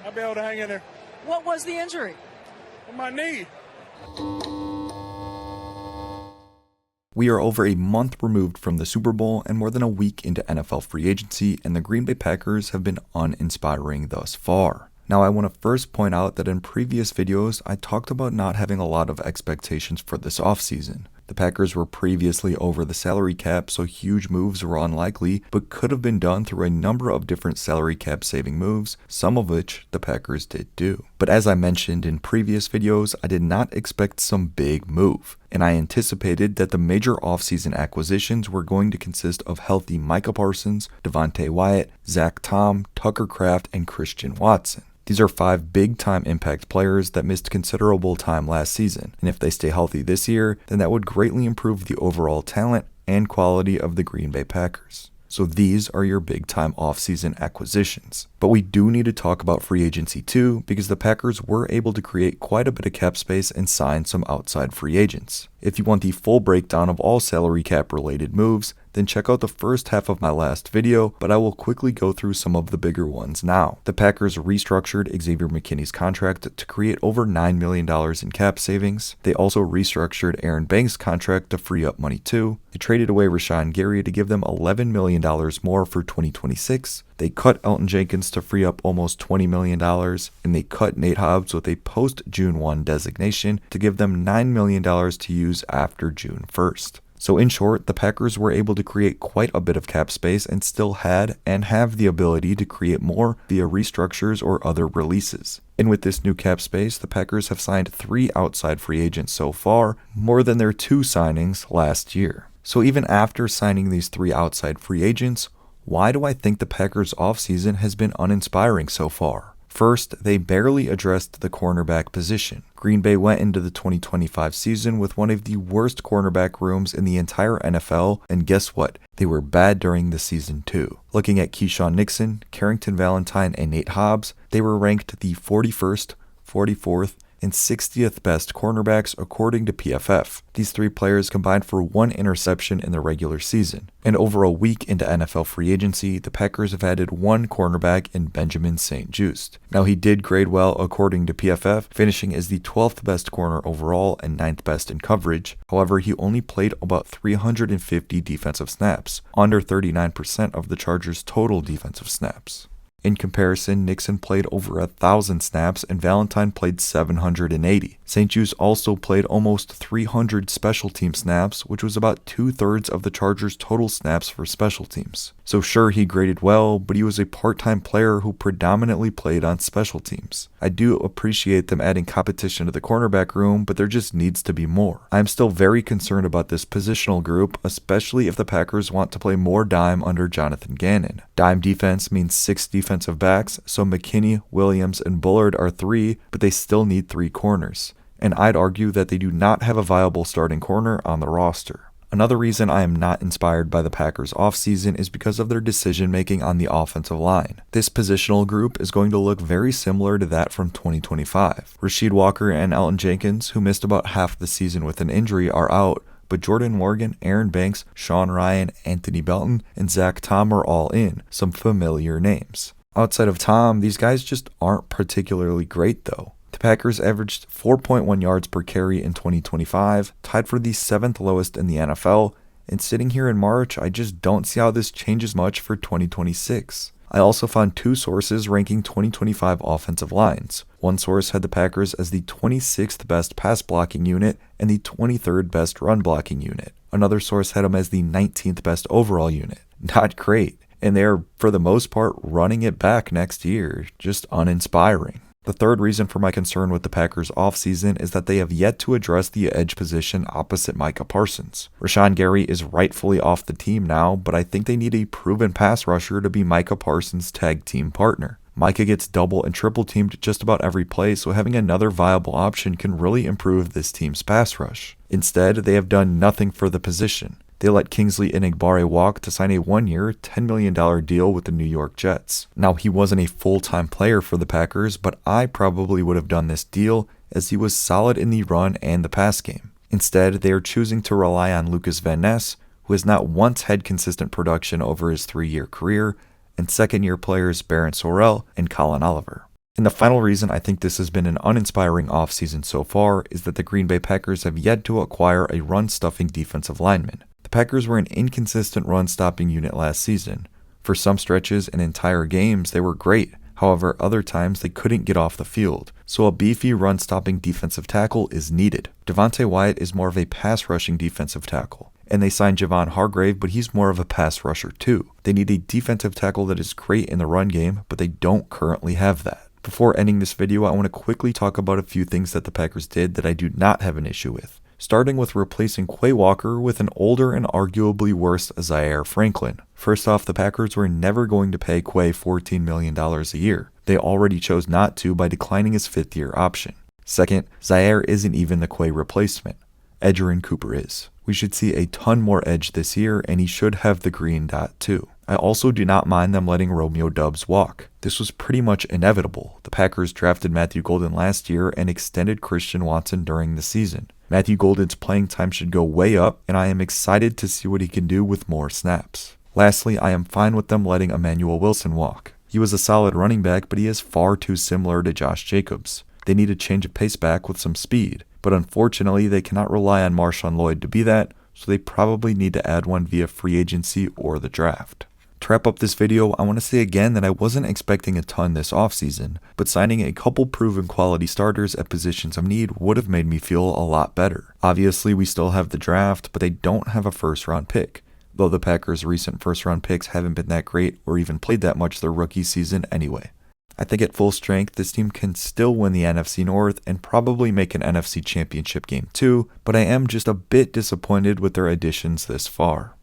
I'll be able to hang in there. What was the injury? My knee. We are over a month removed from the Super Bowl and more than a week into NFL free agency, and the Green Bay Packers have been uninspiring thus far. Now, I want to first point out that in previous videos, I talked about not having a lot of expectations for this offseason. The Packers were previously over the salary cap, so huge moves were unlikely, but could have been done through a number of different salary cap saving moves, some of which the Packers did do. But as I mentioned in previous videos, I did not expect some big move, and I anticipated that the major offseason acquisitions were going to consist of healthy Micah Parsons, Devontae Wyatt, Zach Tom, Tucker Kraft, and Christian Watson. These are 5 big-time impact players that missed considerable time last season, and if they stay healthy this year, then that would greatly improve the overall talent and quality of the Green Bay Packers. So these are your big-time offseason acquisitions. But we do need to talk about free agency too, because the Packers were able to create quite a bit of cap space and sign some outside free agents. If you want the full breakdown of all salary cap related moves, then check out the first half of my last video, but I will quickly go through some of the bigger ones now. The Packers restructured Xavier McKinney's contract to create over $9 million in cap savings. They also restructured Aaron Banks' contract to free up money too. They traded away Rashawn Gary to give them $11 million more for 2026. They cut Elton Jenkins to free up almost $20 million, and they cut Nate Hobbs with a post-June 1 designation to give them $9 million to use after June 1st. So in short, the Packers were able to create quite a bit of cap space and still had and have the ability to create more via restructures or other releases. And with this new cap space, the Packers have signed 3 outside free agents so far, more than their 2 signings last year. So even after signing these 3 outside free agents, why do I think the Packers offseason has been uninspiring so far? First, they barely addressed the cornerback position. Green Bay went into the 2025 season with one of the worst cornerback rooms in the entire NFL, and guess what? They were bad during the season too. Looking at Keyshawn Nixon, Carrington Valentine, and Nate Hobbs, they were ranked the 41st, 44th, and 60th best cornerbacks according to PFF. These 3 players combined for 1 interception in the regular season. And over a week into NFL free agency, the Packers have added 1 cornerback in Benjamin St-Juste. Now, he did grade well according to PFF, finishing as the 12th best corner overall and 9th best in coverage. However, he only played about 350 defensive snaps, under 39% of the Chargers' total defensive snaps. In comparison, Nixon played over 1,000 snaps and Valentine played 780. St-Juste also played almost 300 special team snaps, which was about 2/3 of the Chargers' total snaps for special teams. So sure, he graded well, but he was a part-time player who predominantly played on special teams. I do appreciate them adding competition to the cornerback room, but there just needs to be more. I am still very concerned about this positional group, especially if the Packers want to play more dime under Jonathan Gannon. Dime defense means 6 defensive backs, so McKinney, Williams, and Bullard are 3, but they still need 3 corners. And I'd argue that they do not have a viable starting corner on the roster. Another reason I am not inspired by the Packers offseason is because of their decision-making on the offensive line. This positional group is going to look very similar to that from 2025. Rasheed Walker and Elton Jenkins, who missed about half the season with an injury, are out, but Jordan Morgan, Aaron Banks, Sean Ryan, Anthony Belton, and Zach Tom are all in, some familiar names. Outside of Tom, these guys just aren't particularly great though. The Packers averaged 4.1 yards per carry in 2025, tied for the 7th lowest in the NFL, and sitting here in March, I just don't see how this changes much for 2026. I also found 2 sources ranking 2025 offensive lines. One source had the Packers as the 26th best pass blocking unit and the 23rd best run blocking unit. Another source had them as the 19th best overall unit. Not great. And they're, for the most part, running it back next year. Just uninspiring. The third reason for my concern with the Packers offseason is that they have yet to address the edge position opposite Micah Parsons. Rashawn Gary is rightfully off the team now, but I think they need a proven pass rusher to be Micah Parsons' tag team partner. Micah gets double and triple teamed just about every play, so having another viable option can really improve this team's pass rush. Instead, they have done nothing for the position. They let Kingsley Enagbare walk to sign a 1-year, $10 million deal with the New York Jets. Now, he wasn't a full-time player for the Packers, but I probably would have done this deal as he was solid in the run and the pass game. Instead, they are choosing to rely on Lucas Van Ness, who has not once had consistent production over his 3-year career, and second-year players Barron Sorrell and Colin Oliver. And the final reason I think this has been an uninspiring offseason so far is that the Green Bay Packers have yet to acquire a run-stuffing defensive lineman. The Packers were an inconsistent run-stopping unit last season. For some stretches and entire games, they were great. However, other times they couldn't get off the field, so a beefy run-stopping defensive tackle is needed. Devontae Wyatt is more of a pass-rushing defensive tackle, and they signed Javon Hargrave, but he's more of a pass rusher too. They need a defensive tackle that is great in the run game, but they don't currently have that. Before ending this video, I want to quickly talk about a few things that the Packers did that I do not have an issue with. Starting with replacing Quay Walker with an older and arguably worse Zaire Franklin. First off, the Packers were never going to pay Quay $14 million a year. They already chose not to by declining his fifth-year option. Second, Zaire isn't even the Quay replacement. Edgerrin Cooper is. We should see a ton more edge this year, and he should have the green dot too. I also do not mind them letting Romeo Doubs walk. This was pretty much inevitable. The Packers drafted Matthew Golden last year and extended Christian Watson during the season. Matthew Golden's playing time should go way up, and I am excited to see what he can do with more snaps. Lastly, I am fine with them letting Emmanuel Wilson walk. He was a solid running back, but he is far too similar to Josh Jacobs. They need a change of pace back with some speed, but unfortunately they cannot rely on Marshawn Lloyd to be that, so they probably need to add one via free agency or the draft. To wrap up this video, I want to say again that I wasn't expecting a ton this offseason, but signing a couple proven quality starters at positions of need would have made me feel a lot better. Obviously, we still have the draft, but they don't have a first-round pick, though the Packers' recent first-round picks haven't been that great or even played that much their rookie season anyway. I think at full strength, this team can still win the NFC North and probably make an NFC Championship game too, but I am just a bit disappointed with their additions this far.